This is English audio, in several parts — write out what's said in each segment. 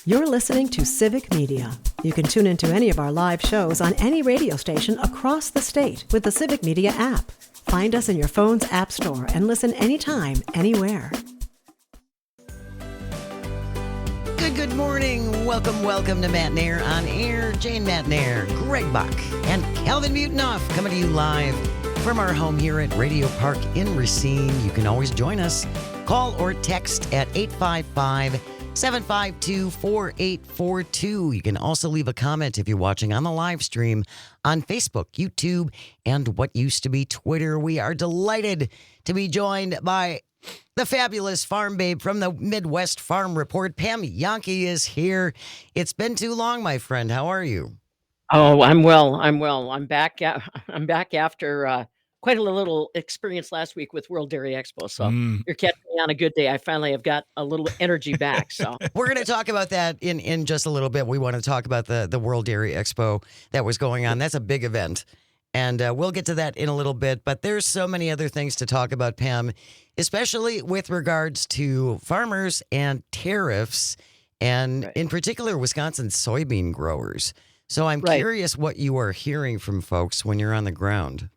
You're listening to Civic Media. You can tune into any of our live shows on any radio station across the state with the Civic Media app. Find us in your phone's app store and listen anytime, anywhere. Good morning. Welcome to Matt Nair on Air. Jane Matt Nair, Greg Buck, and Calvin Mutenoff coming to you live from our home here at Radio Park in Racine. You can always join us. Call or text at 855-752-4842. You can also leave a comment if you're watching on the live stream on Facebook, YouTube, and what used to be Twitter. We are delighted to be joined by the fabulous farm babe from the Midwest Farm Report. Pam Jahnke is here. It's been too long, my friend. How are you? Oh, I'm well. I'm back. I'm back after quite a little experience last week with World Dairy Expo. So you're catching me on a good day. I finally have got a little energy back. So we're going to talk about that in just a little bit. We want to talk about the World Dairy Expo that was going on. That's a big event. And we'll get to that in a little bit. But there's so many other things to talk about, Pam, especially with regards to farmers and tariffs, and in particular, Wisconsin soybean growers. So I'm curious what you are hearing from folks when you're on the ground.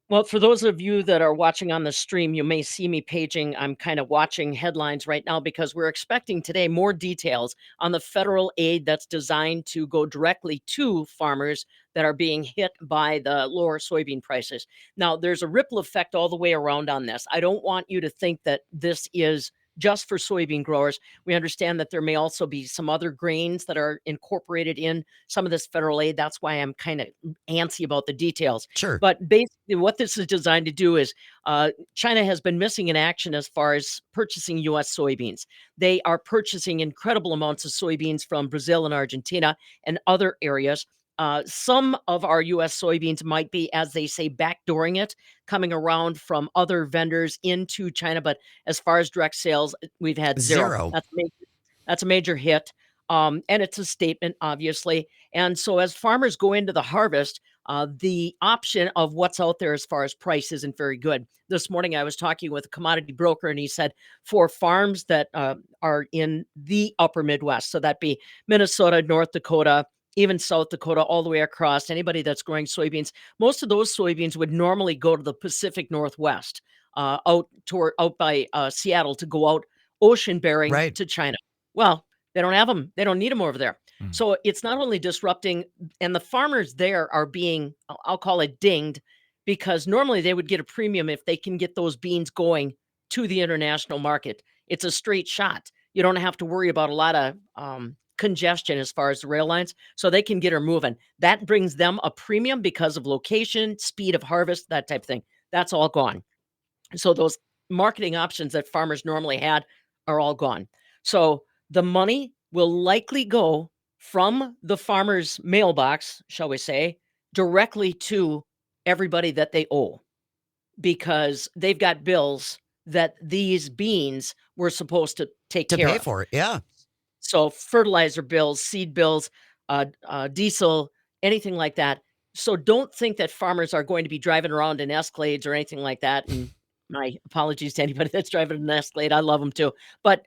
Well, for those of you that are watching on the stream, you may see me paging. I'm kind of watching headlines right now because we're expecting today more details on the federal aid that's designed to go directly to farmers that are being hit by the lower soybean prices. Now, there's a ripple effect all the way around on this. I don't want you to think that this is just for soybean growers. We understand that there may also be some other grains that are incorporated in some of this federal aid. That's why I'm kind of antsy about the details. Sure. But basically what this is designed to do is China has been missing in action as far as purchasing U.S. soybeans. They are purchasing incredible amounts of soybeans from Brazil and Argentina and other areas. Some of our U.S. soybeans might be, as they say, backdooring it, coming around from other vendors into China. But as far as direct sales, we've had zero. That's a major hit. And it's a statement, obviously. And so as farmers go into the harvest, the option of what's out there as far as price isn't very good. This morning, I was talking with a commodity broker, and he said for farms that are in the upper Midwest, so that'd be Minnesota, North Dakota, even South Dakota, all the way across, anybody that's growing soybeans, most of those soybeans would normally go to the Pacific Northwest, out by Seattle, to go out ocean bearing to China. Well, they don't have them. They don't need them over there. So it's not only disrupting, and the farmers there are being, I'll call it, dinged, because normally they would get a premium if they can get those beans going to the international market. It's a straight shot. You don't have to worry about a lot of congestion as far as the rail lines, so they can get her moving. That brings them a premium because of location, speed of harvest, that type of thing. That's all gone. So those marketing options that farmers normally had are all gone. So the money will likely go from the farmer's mailbox, shall we say, directly to everybody that they owe, because they've got bills that these beans were supposed to take care of. To pay for it, yeah. So fertilizer bills, seed bills, diesel, anything like that. So don't think that farmers are going to be driving around in Escalades or anything like that. And my apologies to anybody that's driving an Escalade. I love them too. But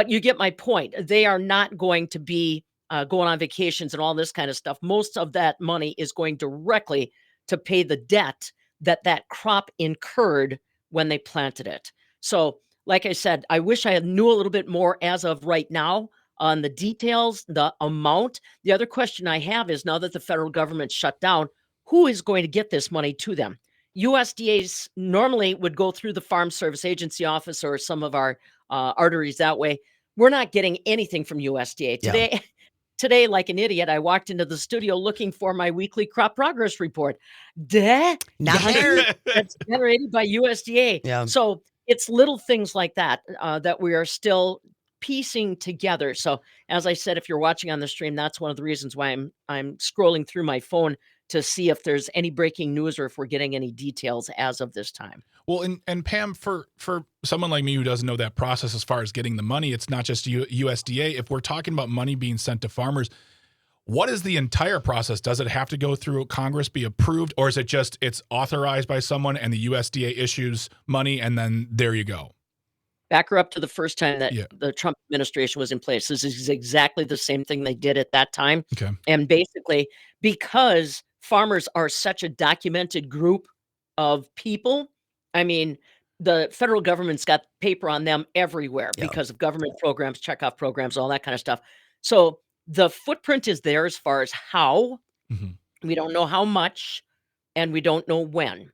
you get my point. They are not going to be going on vacations and all this kind of stuff. Most of that money is going directly to pay the debt that crop incurred when they planted it. So like I said, I wish I knew a little bit more as of right now on the details, the amount. The other question I have is, now that the federal government shut down, who is going to get this money to them? USDA's normally would go through the Farm Service Agency office or some of our arteries that way. We're not getting anything from USDA. Today, like an idiot, I walked into the studio looking for my weekly crop progress report. Not there. That's generated by USDA. Yeah. So it's little things like that that we are still piecing together. So as I said, if you're watching on the stream, that's one of the reasons why I'm scrolling through my phone to see if there's any breaking news or if we're getting any details as of this time. Well, and Pam, for someone like me who doesn't know that process as far as getting the money, it's not just USDA. If we're talking about money being sent to farmers, what is the entire process? Does it have to go through Congress, be approved, or is it just it's authorized by someone and the USDA issues money and then there you go? Back her up to the first time that Yeah. the Trump administration was in place. This is exactly the same thing they did at that time. Okay. And basically, because farmers are such a documented group of people, I mean, the federal government's got paper on them everywhere Yeah. because of government programs, checkoff programs, all that kind of stuff. So the footprint is there as far as how. Mhm. We don't know how much, and we don't know when.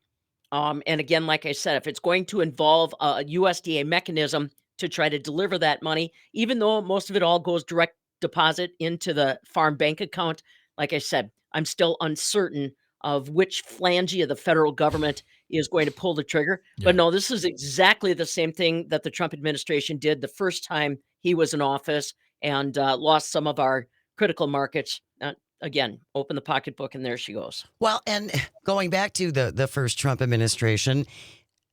And again, like I said, if it's going to involve a USDA mechanism to try to deliver that money, even though most of it all goes direct deposit into the farm bank account, like I said, I'm still uncertain of which flange of the federal government is going to pull the trigger. Yeah. But no, this is exactly the same thing that the Trump administration did the first time he was in office and lost some of our critical markets. Again, open the pocketbook and there she goes. Well, and going back to the first Trump administration,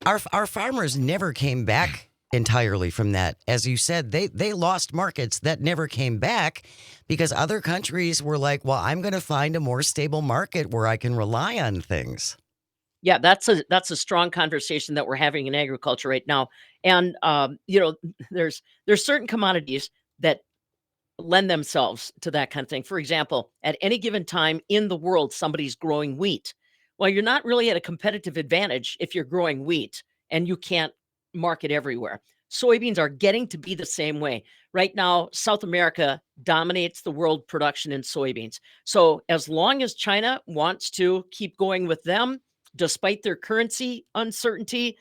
our farmers never came back entirely from that. As you said, they lost markets that never came back because other countries were like, well, I'm going to find a more stable market where I can rely on things. Yeah, that's a strong conversation that we're having in agriculture right now. And there's certain commodities that lend themselves to that kind of thing. For example, at any given time in the world, somebody's growing wheat. Well, you're not really at a competitive advantage if you're growing wheat and you can't market everywhere. Soybeans are getting to be the same way. Right now, South America dominates the world production in soybeans. So as long as China wants to keep going with them, despite their currency uncertainty,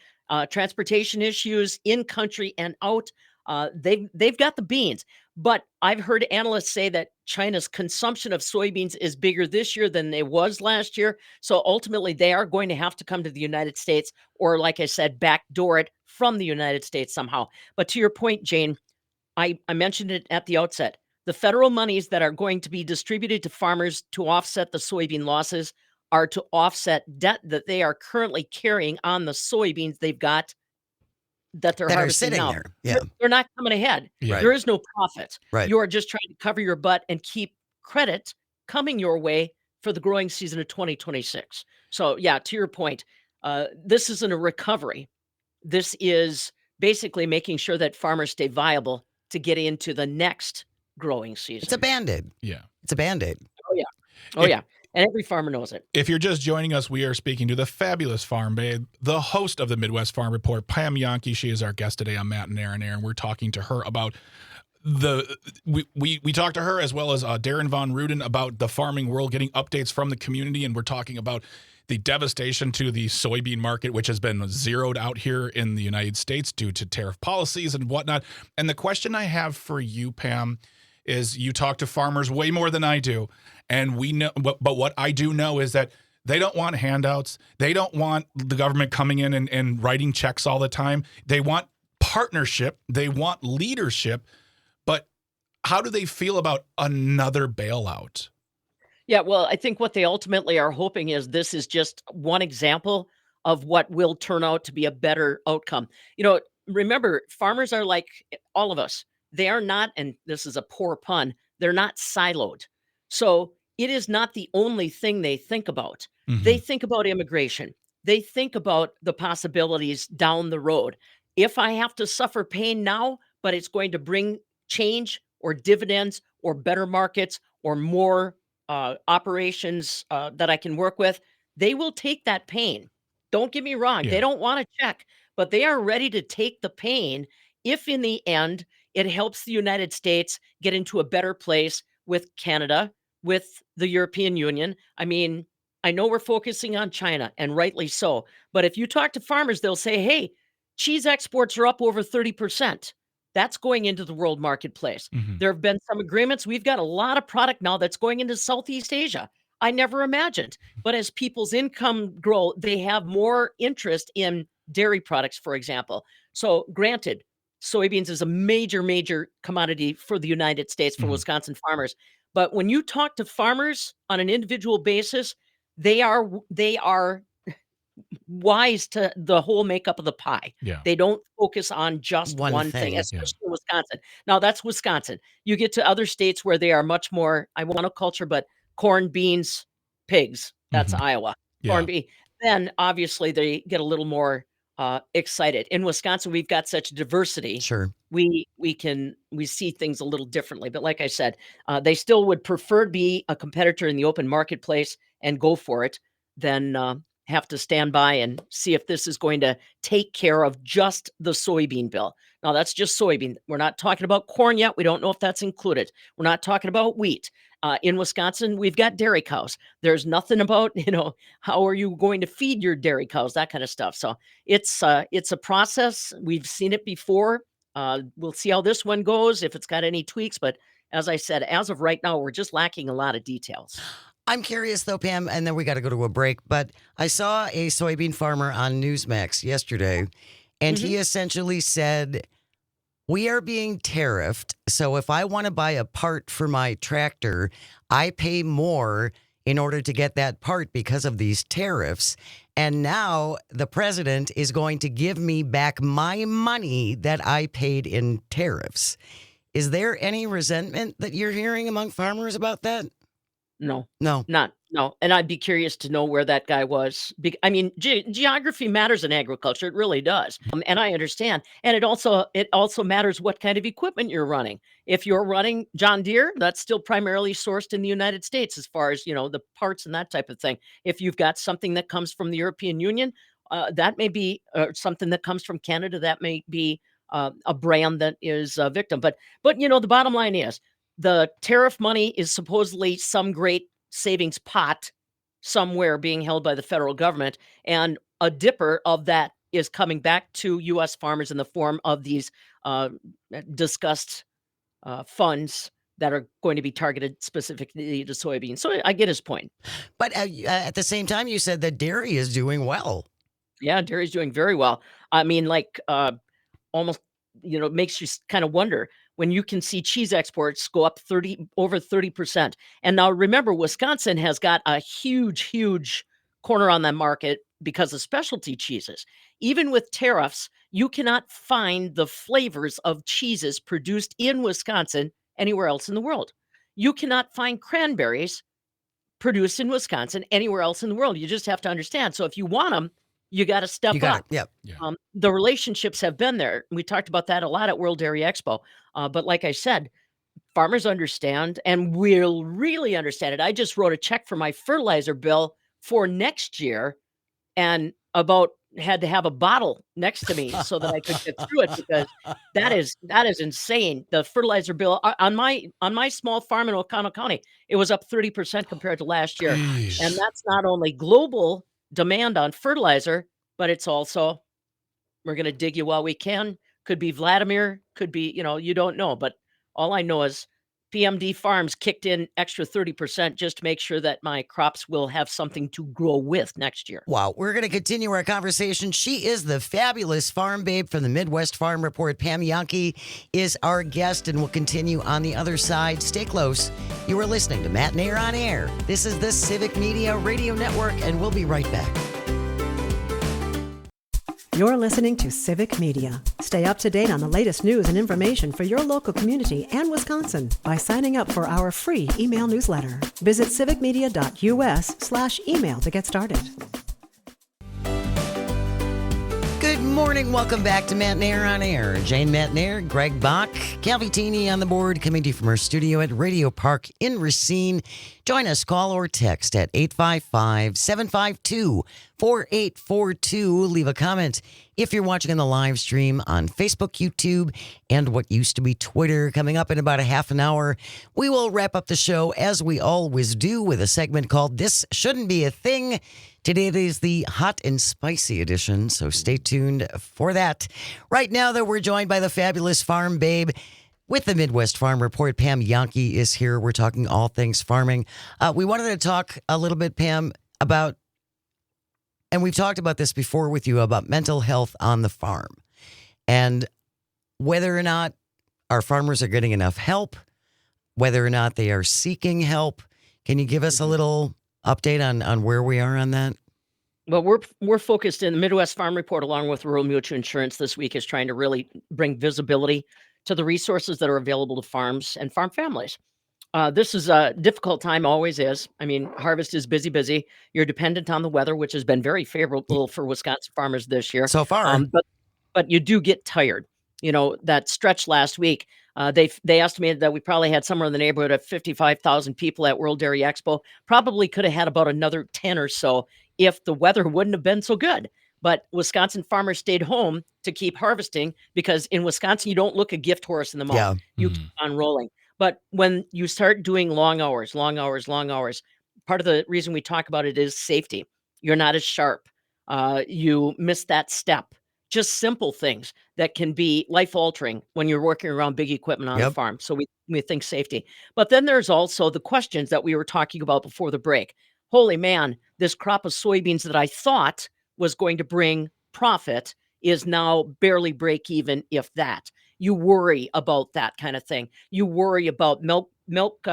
transportation issues in country and out, they've got the beans. But I've heard analysts say that China's consumption of soybeans is bigger this year than it was last year. So ultimately, they are going to have to come to the United States, or like I said, backdoor it from the United States somehow. But to your point, Jane, I mentioned it at the outset. The federal monies that are going to be distributed to farmers to offset the soybean losses are to offset debt that they are currently carrying on the soybeans they've got that they're That are harvesting sitting now. there. Yeah. They're not coming ahead. Yeah. There is no profit. Right. You are just trying to cover your butt and keep credit coming your way for the growing season of 2026. So, yeah, to your point, this isn't a recovery. This is basically making sure that farmers stay viable to get into the next growing season. It's a Band-Aid. Yeah. It's a Band-Aid. Oh, If- yeah. And every farmer knows it. If you're just joining us, we are speaking to the fabulous Farm Babe, the host of the Midwest Farm Report, Pam Yankee. She is our guest today on Matt and Aaron Air, and we're talking to her about we talked to her as well as Darren Von Ruden about the farming world, getting updates from the community, and we're talking about the devastation to the soybean market, which has been zeroed out here in the United States due to tariff policies and whatnot. And the question I have for you, Pam, is you talk to farmers way more than I do. And we know, but what I do know is that they don't want handouts. They don't want the government coming in and writing checks all the time. They want partnership. They want leadership. But how do they feel about another bailout? Yeah, well, I think what they ultimately are hoping is this is just one example of what will turn out to be a better outcome. Remember, farmers are like all of us. They are not, and this is a poor pun, they're not siloed. So it is not the only thing they think about. They think about immigration. They think about the possibilities down the road. If I have to suffer pain now, but it's going to bring change or dividends or better markets or more operations that I can work with, they will take that pain. Don't get me wrong. Yeah. They don't want to check, but they are ready to take the pain if in the end it helps the United States get into a better place with Canada, with the European Union. I mean, I know we're focusing on China, and rightly so. But if you talk to farmers, they'll say, hey, cheese exports are up over 30%. That's going into the world marketplace. There have been some agreements. We've got a lot of product now that's going into Southeast Asia. I never imagined. But as people's income grow, they have more interest in dairy products, for example. So granted, soybeans is a major, major commodity for the United States, for Wisconsin farmers. But when you talk to farmers on an individual basis, they are wise to the whole makeup of the pie. Yeah. They don't focus on just One one thing, thing, yeah. especially in Wisconsin. Now, that's Wisconsin. You get to other states where they are much more, I want to culture, but corn, beans, pigs. That's Iowa. Yeah. Corn, bean. Then obviously they get a little more excited. In Wisconsin, we've got such diversity. Sure. We see things a little differently. But like I said, they still would prefer to be a competitor in the open marketplace and go for it than have to stand by and see if this is going to take care of just the soybean bill. Now, that's just soybean. We're not talking about corn yet. We don't know if that's included. We're not talking about wheat. In Wisconsin, we've got dairy cows. There's nothing about, how are you going to feed your dairy cows, that kind of stuff. So it's a process. We've seen it before. We'll see how this one goes, if it's got any tweaks. But as I said, as of right now, we're just lacking a lot of details. I'm curious though, Pam, and then we got to go to a break, but I saw a soybean farmer on Newsmax yesterday, and he essentially said, we are being tariffed. So if I want to buy a part for my tractor, I pay more in order to get that part because of these tariffs. And now the president is going to give me back my money that I paid in tariffs. Is there any resentment that you're hearing among farmers about that? No, No. no. And I'd be curious to know where that guy was. I mean, geography matters in agriculture. It really does. And I understand. And it also matters what kind of equipment you're running. If you're running John Deere, that's still primarily sourced in the United States as far as, the parts and that type of thing. If you've got something that comes from the European Union, that may be something that comes from Canada. That may be a brand that is a victim. But the bottom line is, the tariff money is supposedly some great savings pot somewhere being held by the federal government, and a dipper of that is coming back to U.S. farmers in the form of these discussed funds that are going to be targeted specifically to soybeans. So I get his point. But at the same time, you said that dairy is doing well. Yeah, dairy's doing very well. I mean, almost, makes you kind of wonder when you can see cheese exports go up over 30%. And now remember, Wisconsin has got a huge corner on that market because of specialty cheeses. Even with tariffs, you cannot find the flavors of cheeses produced in Wisconsin anywhere else in the world. You cannot find cranberries produced in Wisconsin anywhere else in the world. You just have to understand. So if you want them, you got to step You got up. it. Yep. Yeah. The relationships have been there. We talked about that a lot at World Dairy Expo. But like I said, farmers understand and will really understand it. I just wrote a check for my fertilizer bill for next year and had to have a bottle next to me so that I could get through it, because that is insane. The fertilizer bill on my small farm in Oconto County, it was up 30% compared to last year. Jeez. And that's not only global demand on fertilizer, but it's also, we're going to dig you while we can. Could be Vladimir, could be, you don't know. But all I know is PMD Farms kicked in extra 30% just to make sure that my crops will have something to grow with next year. Wow. We're going to continue our conversation. She is the fabulous farm babe from the Midwest Farm Report. Pam Jahnke is our guest, and we'll continue on the other side. Stay close. You are listening to Matt Nair on Air. This is the Civic Media Radio Network, and we'll be right back. You're listening to Civic Media. Stay up to date on the latest news and information for your local community and Wisconsin by signing up for our free email newsletter. Visit civicmedia.us/email to get started. Good morning. Welcome back to Matt Nair on Air. Jane Matt Nair, Greg Bach, Calvitini on the board, coming to you from our studio at Radio Park in Racine. Join us, call or text at 855-752-4842. Leave a comment if you're watching on the live stream on Facebook, YouTube, and what used to be Twitter. Coming up in about a half an hour, we will wrap up the show as we always do with a segment called This Shouldn't Be a Thing. Today it is the hot and spicy edition, so stay tuned for that. Right now, though, we're joined by the fabulous farm babe with the Midwest Farm Report. Pam Jahnke is here. We're talking all things farming. We wanted to talk a little bit, Pam, about, and we've talked about this before with you, about mental health on the farm and whether or not our farmers are getting enough help, whether or not they are seeking help. Can you give us a little update on where we are on that? Well, we're focused in the Midwest Farm Report, along with Rural Mutual Insurance this week, is trying to really bring visibility to the resources that are available to farms and farm families. This is a difficult time, always is. I mean, harvest is busy, busy. You're dependent on the weather, which has been very favorable for Wisconsin farmers this year. So far. But you do get tired. You know, that stretch last week, they estimated that we probably had somewhere in the neighborhood of 55,000 people at World Dairy Expo. Probably could have had about another 10 or so if the weather wouldn't have been so good. But Wisconsin farmers stayed home to keep harvesting because in Wisconsin, you don't look a gift horse in the mouth. Yeah. You keep on rolling. But when you start doing long hours, long hours, long hours, part of the reason we talk about it is safety. You're not as sharp. You miss that step. Just simple things that can be life altering when you're working around big equipment on the Yep. farm. So we think safety. But then there's also the questions that we were talking about before the break. Holy man, this crop of soybeans that I thought was going to bring profit is now barely break even, if that. You worry about that kind of thing. You worry about milk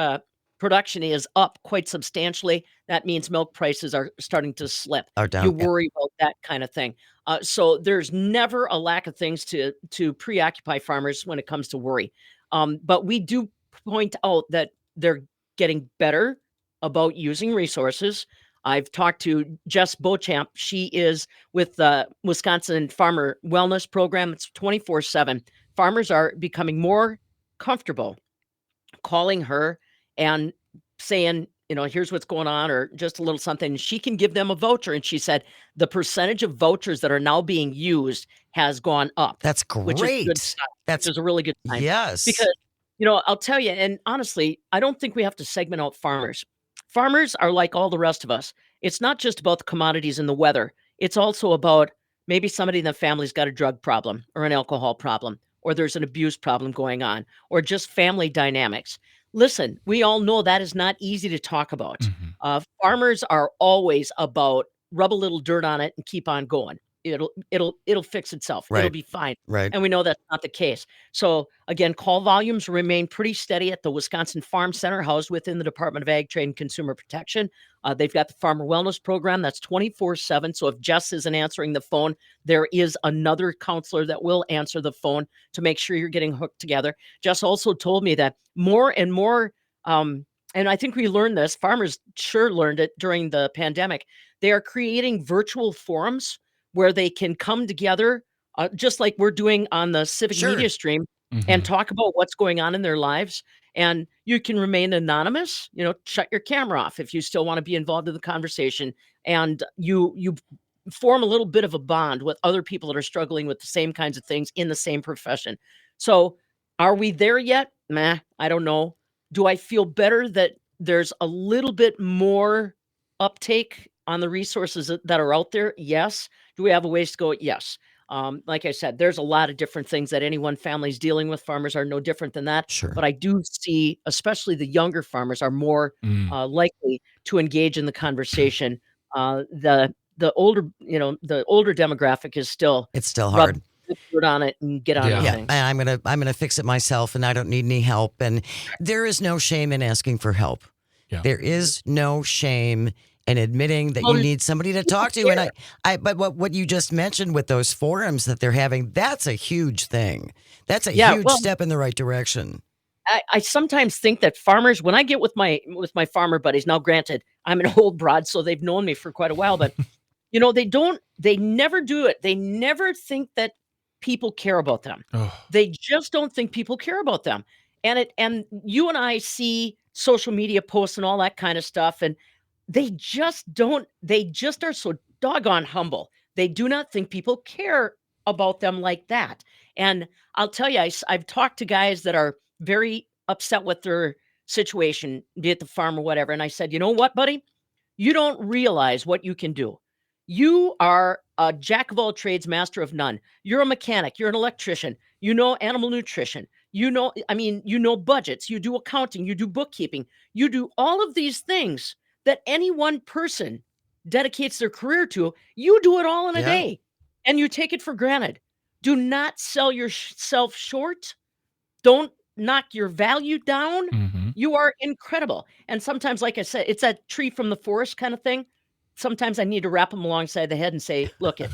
production is up quite substantially. That means milk prices are starting to slip. Are down. You Yeah. worry about that kind of thing. So there's never a lack of things to preoccupy farmers when it comes to worry. But we do point out that they're getting better about using resources. I've talked to Jess Beauchamp. She is with the Wisconsin Farmer Wellness Program. It's 24/7. Farmers are becoming more comfortable calling her and saying, you know, here's what's going on, or just a little something. She can give them a voucher. And she said the percentage of vouchers that are now being used has gone up, That's which is good great. stuff, That's which is a really good sign. yes. Because, you know, I'll tell you, and honestly, I don't think we have to segment out farmers. Farmers are like all the rest of us. It's not just about the commodities and the weather. It's also about maybe somebody in the family's got a drug problem or an alcohol problem, or there's an abuse problem going on, or just family dynamics. Listen, we all know that is not easy to talk about. Mhm. Farmers are always about rub a little dirt on it and keep on going. It'll fix itself. It'll Right. be fine. Right. And we know that's not the case. So again, call volumes remain pretty steady at the Wisconsin Farm Center, housed within the Department of Ag, Trade, and Consumer Protection. They've got the Farmer Wellness Program that's 24/7. So if Jess isn't answering the phone, there is another counselor that will answer the phone to make sure you're getting hooked together. Jess also told me that more and more, and I think we learned this, farmers sure learned it during the pandemic. They are creating virtual forums where they can come together, just like we're doing on the Civic Sure. Media stream, Mhm. and talk about what's going on in their lives. And you can remain anonymous, you know, shut your camera off if you still want to be involved in the conversation. And you form a little bit of a bond with other people that are struggling with the same kinds of things in the same profession. So are we there yet? Meh, I don't know. Do I feel better that there's a little bit more uptake on the resources that are out there? Yes. Do we have a ways to go? Yes. Like I said, there's a lot of different things that any one family's dealing with. Farmers are no different than that. Sure. But I do see, especially the younger farmers, are more Mm. likely to engage in the conversation. The older, you know, the older demographic is still It's still rub hard. dirt on it and get on Yeah. with Yeah, things. and I'm gonna fix it myself, and I don't need any help. And there is no shame in asking for help. Yeah. There is no shame in admitting that Well, you there's need somebody to people talk to. And care. but what you just mentioned with those forums that they're having, that's a huge thing. That's a Yeah, huge well, step in the right direction. I sometimes think that farmers, when I get with my farmer buddies, now granted, I'm an old broad, so they've known me for quite a while, but you know, they never do it. They never think that people care about them. Oh, They just don't think people care about them. And you and I see social media posts and all that kind of stuff, and they just are so doggone humble. They do not think people care about them like that. And I'll tell you, I've talked to guys that are very upset with their situation, be it the farm or whatever. And I said, you know what, buddy? You don't realize what you can do. You are a jack of all trades, master of none. You're a mechanic, you're an electrician, you know animal nutrition, you know, I mean, you know budgets, you do accounting, you do bookkeeping, you do all of these things that any one person dedicates their career to. You do it all in a Yeah. day and you take it for granted. Do not sell yourself short. Don't knock your value down. mhm. You are incredible. And sometimes, like I said, it's that tree from the forest kind of thing. Sometimes I need to wrap them alongside the head and say, look at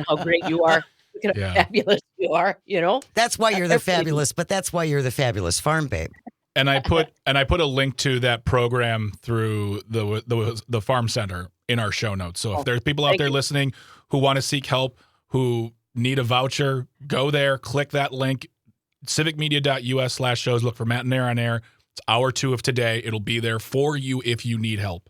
how great you are. Look at how Yeah. fabulous you are, you know? That's why you're the Everybody- fabulous, but that's why you're the fabulous farm babe. And I put a link to that program through the Farm Center in our show notes. So if there's people out Thank there you. listening who want to seek help, who need a voucher, go there, click that link, civicmedia.us/shows. Look for Matt and Nair on air. It's hour 2 of today. It'll be there for you if you need help.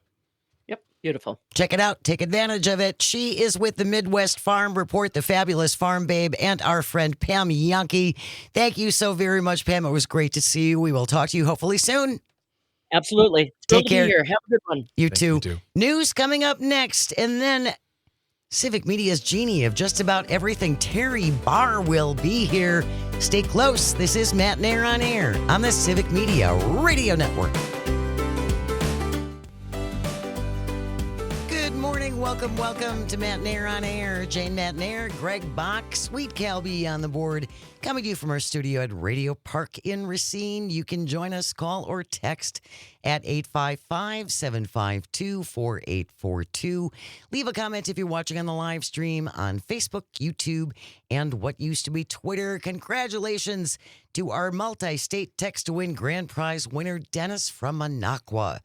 Yep, beautiful. Check it out. Take advantage of it. She is with the Midwest Farm Report, the fabulous Farm Babe, and our friend Pam Yankee. Thank you so very much, Pam. It was great to see you. We will talk to you hopefully soon. Absolutely. Take Thrilled to care. be here. Have a good one. You Thank too. you, too. News coming up next, and then Civic Media's genie of just about everything, Terry Barr, will be here. Stay close. This is Matt Nair on air on the Civic Media Radio Network. Good morning. Welcome to Matt Nair on air. Jane Matt Nair, Greg Bach, Sweet Calby on the board. Coming to you from our studio at Radio Park in Racine. You can join us, call or text at 855-752-4842. Leave a comment if you're watching on the live stream on Facebook, YouTube, and what used to be Twitter. Congratulations to our multi-state text-to-win grand prize winner, Dennis from Minocqua.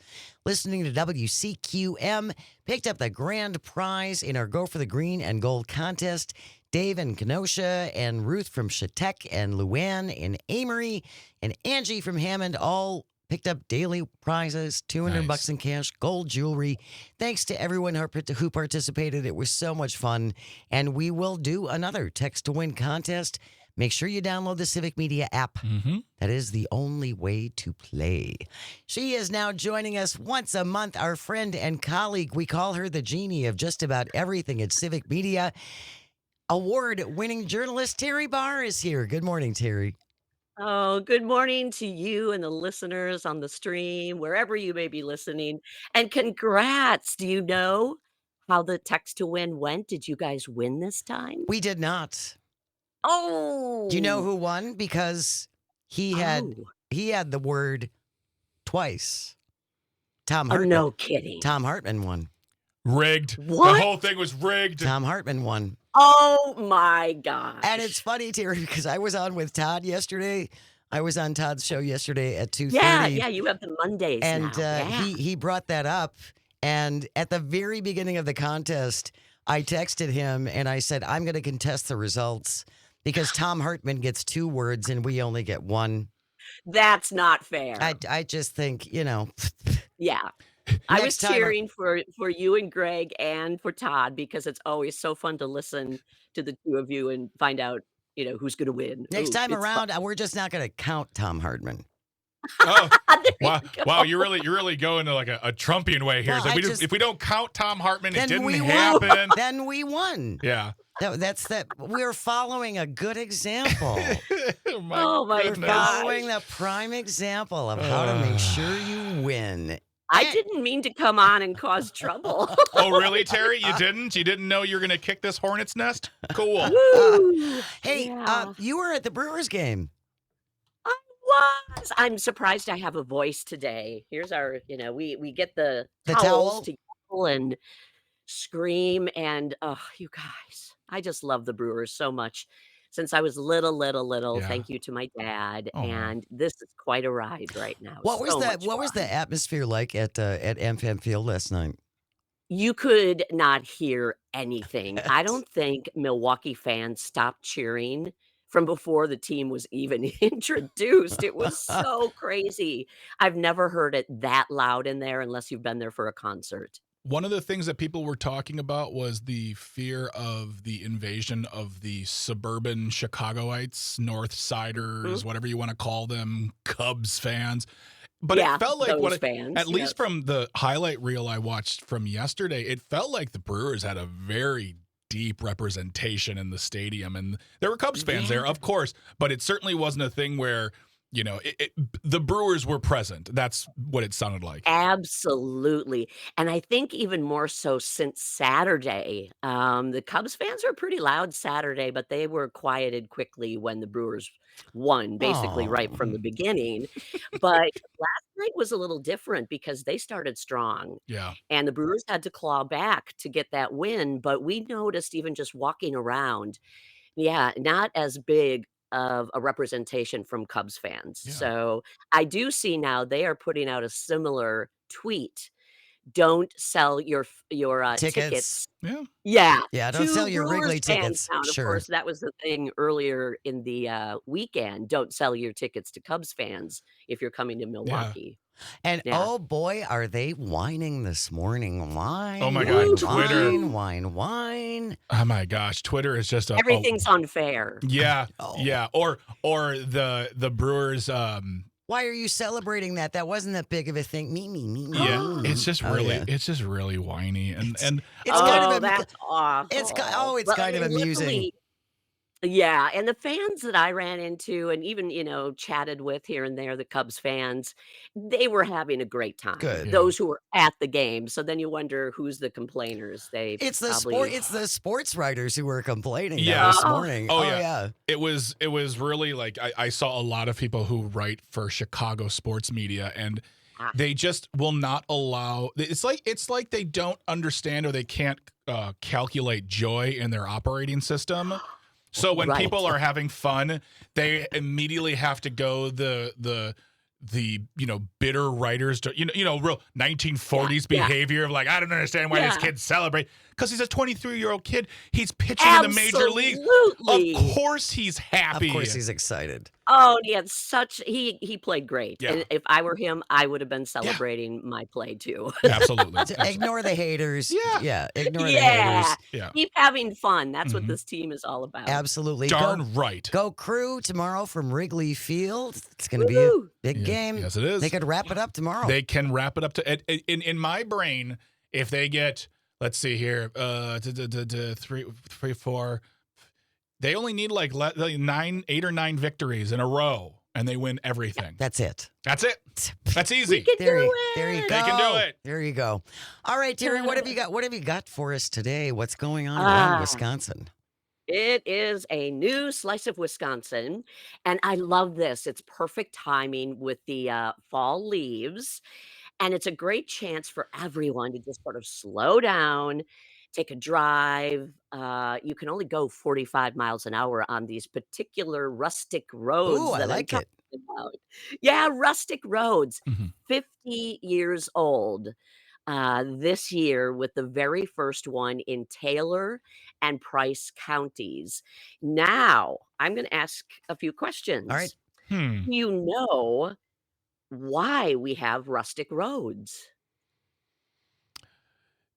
Listening to WCQM, picked up the grand prize in our Go for the Green and Gold contest. Dave in Kenosha and Ruth from Chautauqua and Luann in Amory and Angie from Hammond all picked up daily prizes, $200 Nice. in cash, gold jewelry. Thanks to everyone who participated. It was so much fun. And we will do another text to win contest. Make sure you download the Civic Media app. Mm-hmm. That is the only way to play. She is now joining us once a month, our friend and colleague. We call her the genie of just about everything at Civic Media. Award-winning journalist Terry Barr is here. Good morning, Terry. Oh, good morning to you and the listeners on the stream, wherever you may be listening. And congrats. Do you know how the text to win went? Did you guys win this time? We did not. Oh, Do you know who won? Because he had oh, the word twice. Tom oh, Hartman. no kidding. Tom Hartman won. Rigged. What? The whole thing was rigged. Tom Hartman won. Oh my gosh. And it's funny, Terry, because I was on with Todd yesterday. I was on Todd's show yesterday at 2:30. Yeah, you have the Mondays And now. Yeah. he brought that up. And at the very beginning of the contest, I texted him and I said, I'm going to contest the results because Tom Hartman gets 2 words and we only get 1. That's not fair. I just think, Yeah. I was next time. cheering for you and Greg and for Todd because it's always so fun to listen to the two of you and find out, who's going to win. Next Ooh, time it's around, we're just not going to count Tom Hartman. Oh, fun. There you wow! go. Wow, you're really going to like a Trumpian way here. Well, So I if we don't count Tom Hartman, it Then didn't we happen. won. Then we won. Yeah. That's that. We're following a good example. Oh my Oh my We're goodness. gosh. following the prime example of how to make sure you win. I And- didn't mean to come on and cause trouble. Oh, really, Terry? You didn't? You didn't know you were going to kick this hornet's nest? Cool. Woo! Hey, Yeah. you were at the Brewers game. I was. I'm surprised I have a voice today. Here's our, we get the towel? towels to yell and scream. And you guys, I just love the Brewers so much. Since I was little. Yeah. Thank you to my dad. Oh, wow. And this is quite a ride right now. What was So that? much What was fun. the atmosphere like at MFM Field last night? You could not hear anything. I don't think Milwaukee fans stopped cheering from before the team was even introduced. It was so crazy. I've never heard it that loud in there unless you've been there for a concert. One of the things that people were talking about was the fear of the invasion of the suburban Chicagoites, North Siders, whatever you want to call them, Cubs fans. But Yeah, it felt like those fans, at least yes. from the highlight reel I watched from yesterday, it felt like the Brewers had a very deep representation in the stadium. And there were Cubs fans there, of course, but it certainly wasn't a thing where, the Brewers were present. That's what it sounded like. Absolutely. And I think even more so since Saturday, the Cubs fans were pretty loud Saturday, but they were quieted quickly when the Brewers won, basically right from the beginning. But last night was a little different because they started strong Yeah. and the Brewers had to claw back to get that win. But we noticed even just walking around, yeah, not as big of a representation from Cubs fans. Yeah. So I do see now they are putting out a similar tweet. Don't sell your Tickets. tickets. Yeah. Yeah, Yeah, don't to sell your Brewers Wrigley fans tickets. now, and of Sure. course, that was the thing earlier in the, weekend. Don't sell your tickets to Cubs fans if you're coming to Yeah. Milwaukee. And Yeah. oh boy, are they whining this morning. Wine, Oh my God, wine, Twitter. wine, wine, wine. Oh my gosh, Twitter is just a Everything's unfair. yeah, Oh. yeah. Or the Brewers. Why are you celebrating that? That wasn't that big of a thing. Me. Yeah, it's just Oh, really yeah. it's just really whiny and It's kind of Oh, a, that's awful. it's Well, kind of and amusing. luckily yeah, and the fans that I ran into and even, chatted with here and there, the Cubs fans, they were having a great time. Good. Yeah. Those who were at the game. So then you wonder who's the complainers. They It's the probably it's the sports writers who were complaining Yeah. this Oh. morning. Oh, Oh, yeah. yeah. it was really like I saw a lot of people who write for Chicago sports media and Ah. they just will not allow it's like they don't understand or they can't calculate joy in their operating system. So when Right. people are having fun, they immediately have to go the bitter writers to real 1940s Yeah. behavior of like I don't understand why this Yeah. kid celebrate because he's a 23-year-old kid. He's pitching in the major leagues. Absolutely. Of course he's happy. Of course he's excited. Oh, and he had he played great. Yeah. And if I were him, I would have been celebrating my play too. Absolutely. Ignore the haters. Yeah. Yeah. Ignore the Yeah. haters. Yeah. Keep having fun. That's what Mhm. this team is all about. Absolutely. Darn right. Go Crew tomorrow from Wrigley Field. It's going to be a Woo-hoo. big Yeah. game. Yes, it is. They could wrap it up tomorrow. They can wrap it up to in my brain if they get let's see here 3 4 they only need like 8 or 9 victories in a row and they win everything. That's it. That's it. That's We easy. can There do you, it. there you go. They can do it. There you go. All right, Terry, what have you got? What have you got for us today? What's going on around Wisconsin? It is a new slice of Wisconsin, and I love this. It's perfect timing with the fall leaves, and it's a great chance for everyone to just sort of slow down, take a drive. You can only go 45 miles an hour on these particular rustic roads Ooh, I that I'm like talking it. about. Yeah, rustic roads, Mhm. 50 years old. This year with the very first one in Taylor and Price counties. Now, I'm going to ask a few questions. All right. Hmm. Do you know why we have rustic roads?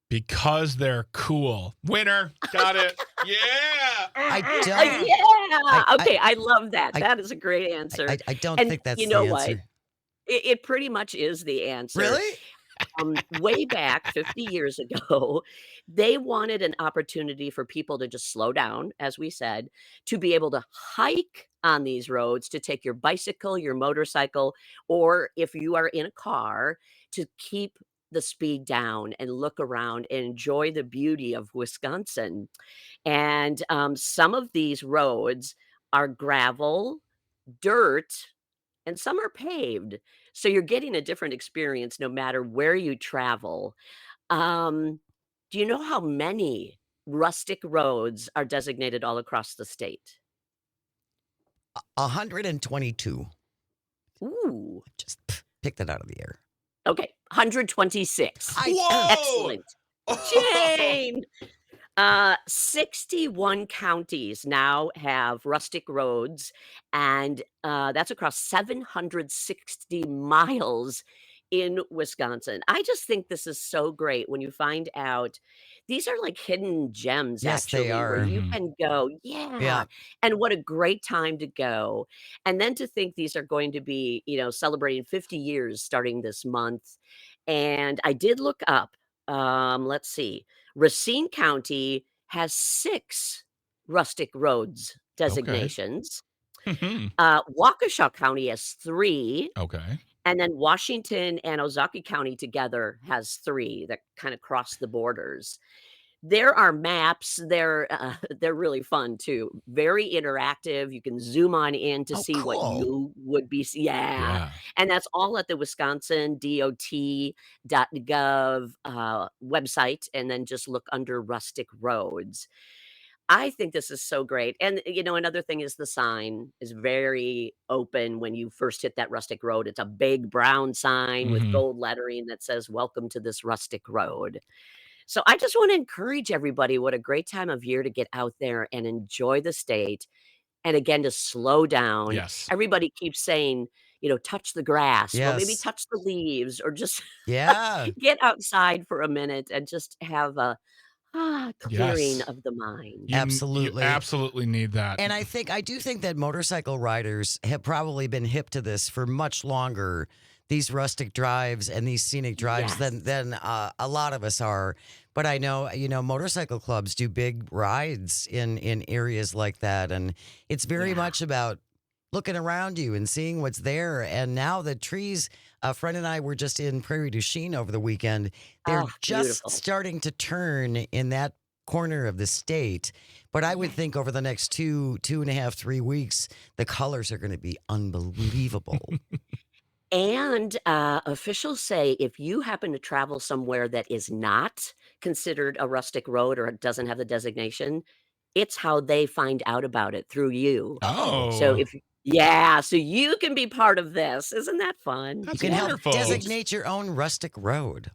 Because they're cool. Winner. Got it. Yeah. I don't- Yeah. I- Okay, I love that. I- That is a great answer. I don't And think that's you know the what? answer. It pretty much is the answer. Really? Way back 50 years ago, they wanted an opportunity for people to just slow down, as we said, to be able to hike on these roads, to take your bicycle, your motorcycle, or if you are in a car, to keep the speed down and look around and enjoy the beauty of Wisconsin. And some of these roads are gravel, dirt, and some are paved. So you're getting a different experience no matter where you travel. Do you know how many rustic roads are designated all across the state? 122. Ooh, Just pick that out of the air. okay, 126. Whoa. Excellent. Jane! 61 counties now have rustic roads, and that's across 760 miles in Wisconsin. I just think this is so great when you find out these are like hidden gems, Yes, they actually, where are. you Mhm. can go, yeah. Yeah. And what a great time to go. And then to think these are going to be, celebrating 50 years starting this month. And I did look up, let's see. Racine County has 6 rustic roads designations. Mhm. Waukesha County has 3, Okay. and then Washington and Ozaukee County together has 3 that kind of cross the borders. There are maps. They're really fun too. Very interactive. You can zoom on in to Oh, see what cool. you would be. Yeah. And that's all at the Wisconsin DOT.gov website, and then just look under rustic roads. I think this is so great. And, another thing is the sign is very open when you first hit that rustic road. It's a big brown sign with Mhm. gold lettering that says, "Welcome to this rustic road." So I just want to encourage everybody. What a great time of year to get out there and enjoy the state. And again, to slow down. Yes. Everybody keeps saying, touch the grass. Well, maybe Yes. touch the leaves or just Yeah. get outside for a minute and just have a clearing Yes. of the mind. You Absolutely. absolutely need that. And I do think that motorcycle riders have probably been hip to this for much longer, these rustic drives and these scenic drives Yes. than a lot of us are. But I know, motorcycle clubs do big rides in areas like that, and it's very Yeah. much about looking around you and seeing what's there. And now the trees, a friend and I were just in Prairie du Chien over the weekend. They're Oh, just beautiful. starting to turn in that corner of the state. But I would think over the next 2.5, 3 weeks, the colors are going to be unbelievable. And officials say if you happen to travel somewhere that is not considered a rustic road or it doesn't have the designation, it's how they find out about it through you. Oh, So Oh, if yeah, so you can be part of this. Isn't that fun? you that's can help wonderful. designate your own rustic road.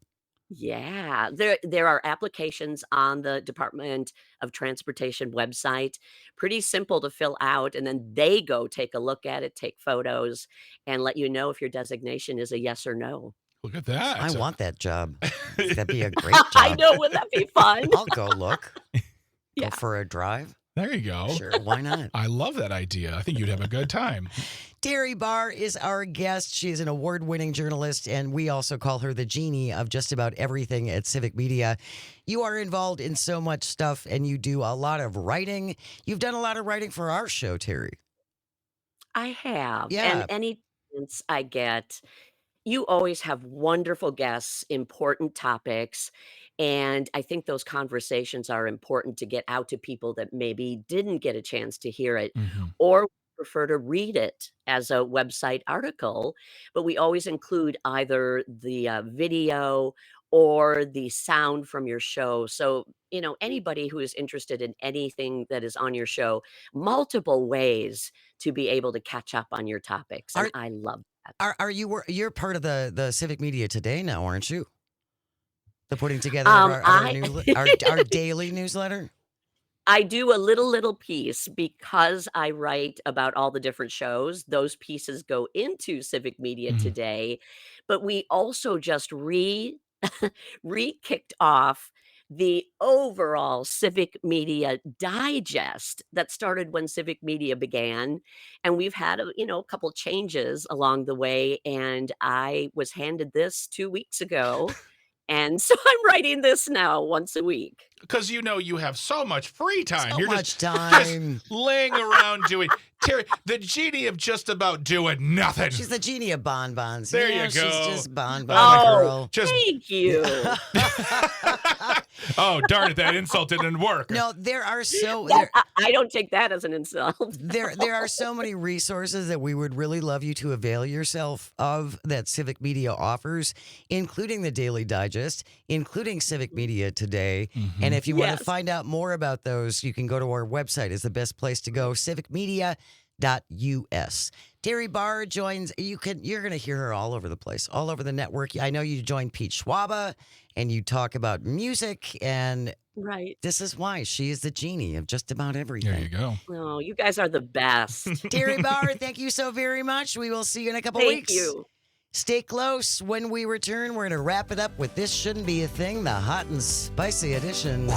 Yeah, there are applications on the Department of Transportation website. Pretty simple to fill out, and then they go take a look at it, take photos, and let you know if your designation is a yes or no. Look at I that. want that job. That'd be a great I job. know, wouldn't that be fun? I'll go look. Go Yeah. for a drive. There you go. Sure, why not? I love that idea. I think you'd have a good time. Terry Barr is our guest. She is an award-winning journalist, and we also call her the genie of just about everything at Civic Media. You are involved in so much stuff, and you do a lot of writing. You've done a lot of writing for our show, Terry. I have, Yeah. and any chance I get, you always have wonderful guests, important topics, and I think those conversations are important to get out to people that maybe didn't get a chance to hear it Mhm. or prefer to read it as a website article, but we always include either the, video or the sound from your show, so, anybody who is interested in anything that is on your show, multiple ways to be able to catch up on your topics, and Are I love that. you're part of the Civic Media Today now, aren't you? The putting together of our I new our daily newsletter. I do a little piece because I write about all the different shows. Those pieces go into Civic Media Mhm. Today, but we also just re-kicked off the overall Civic Media Digest that started when Civic Media began, and we've had a couple changes along the way, and I was handed this 2 weeks ago, and so I'm writing this now once a week. Because you have so much free time. So You're much just time. laying around doing Terry, the genie of just about doing nothing. She's the genie of bonbons. There Yeah, you She's go. just bonbon Oh, girl. Just thank you. oh darn it, that insult didn't work. No, there are so That I don't take that as an insult. there are so many resources that we would really love you to avail yourself of that Civic Media offers, including the Daily Digest, including Civic Media Today. Mhm. And if you want Yes. to find out more about those, you can go to our website. Is the best place to go, civicmedia.us. Terry Barr joins. You're going to hear her all over the place, all over the network. I know you joined Pete Schwaba and you talk about music, and Right. this is why she is the genie of just about There everything. you go. Oh, you guys are the best. Terry Barr, thank you so very much. We will see you in a couple Thank weeks. you. Stay close. When we return, we're going to wrap it up with This Shouldn't Be a Thing, the hot and spicy edition.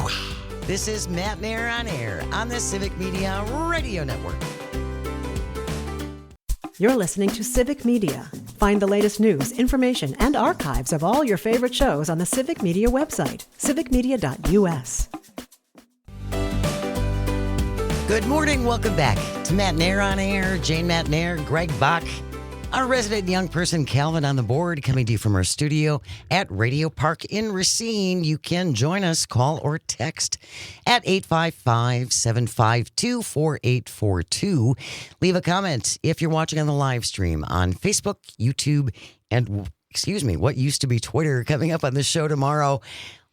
This is Matt Nair on Air on the Civic Media Radio Network. You're listening to Civic Media. Find the latest news, information, and archives of all your favorite shows on the Civic Media website, civicmedia.us. Good morning. Welcome back to Matt Nair on Air. Jane Matt Nair, Greg Bach, our resident young person, Calvin, on the board, coming to you from our studio at Radio Park in Racine. You can join us, call or text at 855-752-4842. Leave a comment if you're watching on the live stream on Facebook, YouTube, and, what used to be Twitter. Coming up on the show tomorrow,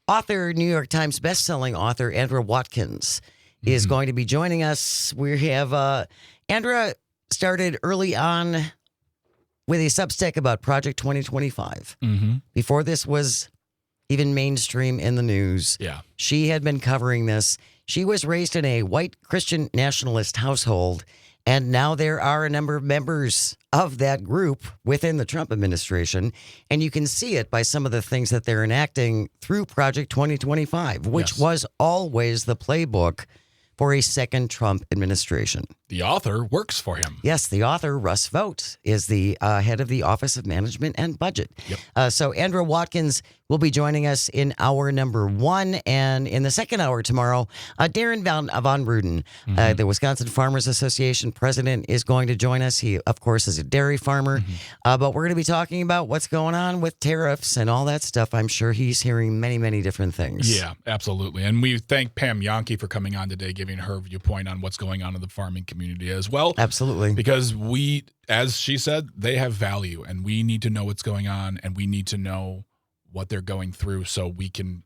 New York Times bestselling author Andrew Watkins is going to be joining us. We have Andra started early on with a Substack about Project 2025. Before this was even mainstream in the news. Yeah. She had been covering this. She was raised in a white Christian nationalist household, and now there are a number of members of that group within the Trump administration, and you can see it by some of the things that they're enacting through Project 2025, which Yes. was always the playbook for a second Trump administration. The author works for him. Yes, the author, Russ Vought, is the head of the Office of Management and Budget. So Andra Watkins will be joining us in hour number 1. And in the second hour tomorrow, Darren Von Ruden, the Wisconsin Farmers Association president, is going to join us. He, of course, is a dairy farmer. But we're going to be talking about what's going on with tariffs and all that stuff. I'm sure he's hearing many, many different things. Yeah, absolutely. And we thank Pam Yankee for coming on today, giving her viewpoint on what's going on in the farming community as well. Absolutely. Because we, as she said, they have value and we need to know what's going on and we need to know what they're going through so we can,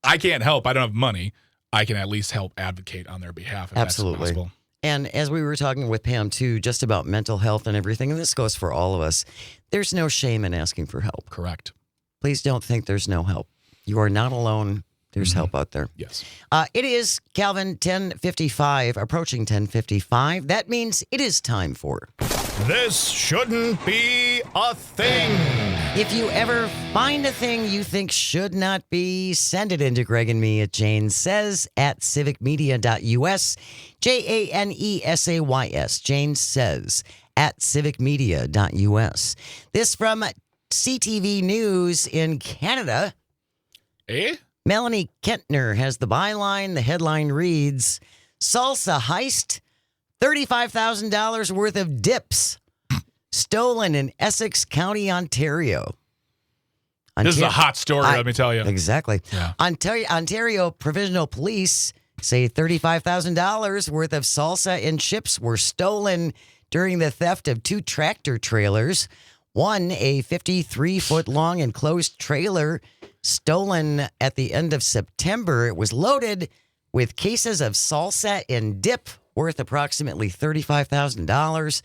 I can't help, I don't have money. I can at least help advocate on their behalf if Absolutely. that's possible. And as we were talking with Pam, too, just about mental health and everything, and this goes for all of us, there's no shame in asking for help. Correct. Please don't think there's no help. You are not alone. There's help out there. Yes. It is, Calvin, 10:55, approaching 10:55. That means it is time for... This shouldn't be a thing. If you ever find a thing you think should not be, send it into Greg and me at Jane Says at civicmedia.us. JANESAYS. Jane Says at civicmedia.us. This from CTV News in Canada. Eh? Melanie Kentner has the byline. The headline reads, Salsa heist, $35,000 worth of dips stolen in Essex County, Ontario. This is a hot story, let me tell you. Exactly. Yeah. Ontario Provincial Police say $35,000 worth of salsa and chips were stolen during the theft of 2 tractor trailers. One, a 53-foot-long enclosed trailer stolen at the end of September. It was loaded with cases of salsa and dip worth approximately $35,000.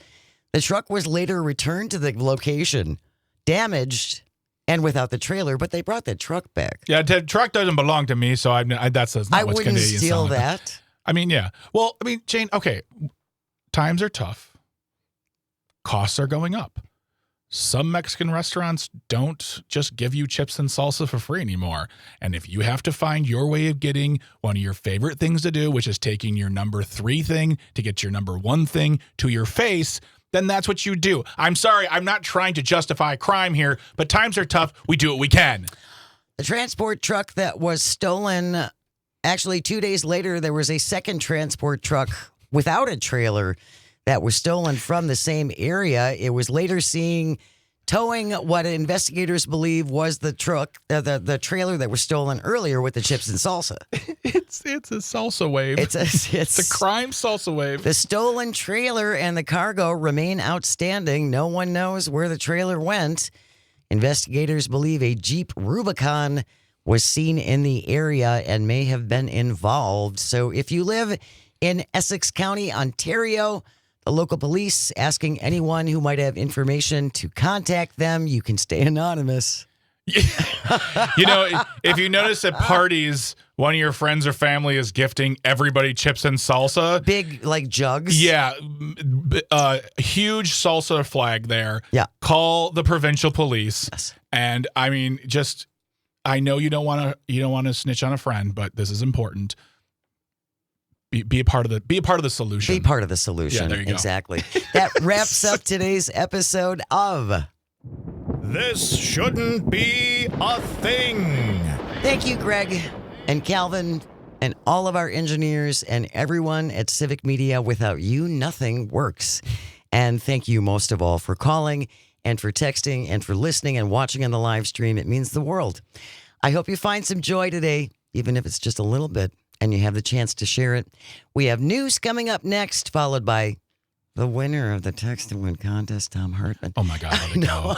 The truck was later returned to the location, damaged and without the trailer, but they brought the truck back. Yeah, the truck doesn't belong to me, so that's not I what's wouldn't Canadian steal selling. that. I mean, yeah. Well, I mean, Jane, okay, times are tough. Costs are going up. Some Mexican restaurants don't just give you chips and salsa for free anymore. And if you have to find your way of getting one of your favorite things to do, which is taking your number 3 thing to get your number 1 thing to your face, then that's what you do. I'm sorry, I'm not trying to justify crime here, but times are tough. We do what we can. The transport truck that was stolen, actually 2 days later, there was a second transport truck without a trailer that was stolen from the same area. It was later seen towing what investigators believe was the truck, the trailer that was stolen earlier with the chips and salsa. It's a salsa wave. It's a crime salsa wave. The stolen trailer and the cargo remain outstanding. No one knows where the trailer went. Investigators believe a Jeep Rubicon was seen in the area and may have been involved. So if you live in Essex County, Ontario, the local police asking anyone who might have information to contact them. You can stay anonymous. You know, if you notice at parties, one of your friends or family is gifting everybody chips and salsa. Big, like, jugs. Yeah. Huge salsa flag there. Yeah. Call the provincial police. Yes. And I mean, I know you don't want to snitch on a friend, but this is important. Be a part of the solution. Be part of the solution. Yeah, there you go. Exactly. That wraps up today's episode of This shouldn't be a thing. Thank you, Greg and Calvin and all of our engineers and everyone at Civic Media. Without you, nothing works. And thank you most of all for calling and for texting and for listening and watching on the live stream. It means the world. I hope you find some joy today, even if it's just a little bit, and you have the chance to share it. We have news coming up next, followed by The winner of the Text and Win contest, Tom Hartman. Oh my God, let it go.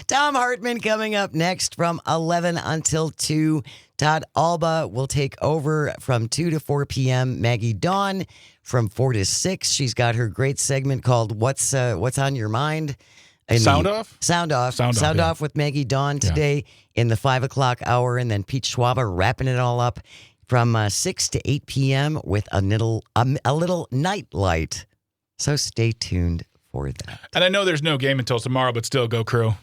Tom Hartman coming up next from 11 until 2. Todd Alba will take over from 2 to 4 p.m. Maggie Dawn from 4 to 6. She's got her great segment called What's on Your Mind? Sound Off? Sound Off. Sound Sound Off, Off with Maggie Dawn today in the 5 o'clock hour. And then Pete Schwaba wrapping it all up from 6 to 8 p.m. with a little night light. So stay tuned for that. And I know there's no game until tomorrow, but still, go Crew.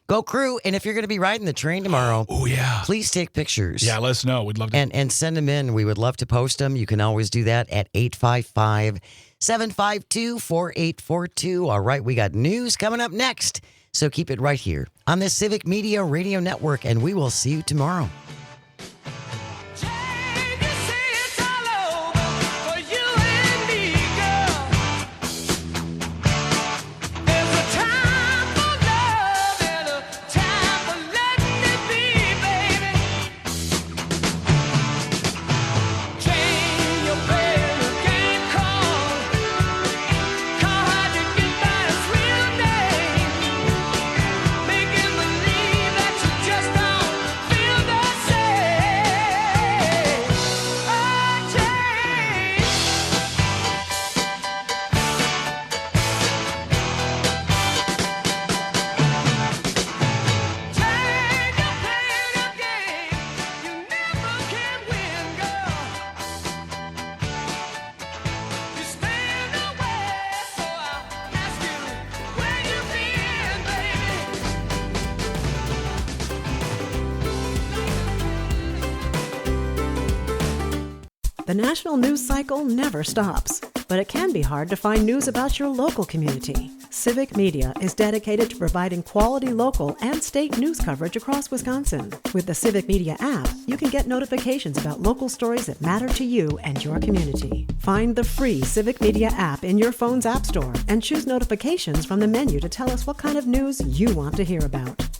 Go Crew. And if you're going to be riding the train tomorrow, Oh, yeah. please take pictures. Yeah, let us know. We'd love to. And send them in. We would love to post them. You can always do that at 855-752-4842. All right, we got news coming up next. So keep it right here on the Civic Media Radio Network, and we will see you tomorrow. The national news cycle never stops, but it can be hard to find news about your local community. Civic Media is dedicated to providing quality local and state news coverage across Wisconsin. With the Civic Media app, you can get notifications about local stories that matter to you and your community. Find the free Civic Media app in your phone's app store and choose notifications from the menu to tell us what kind of news you want to hear about.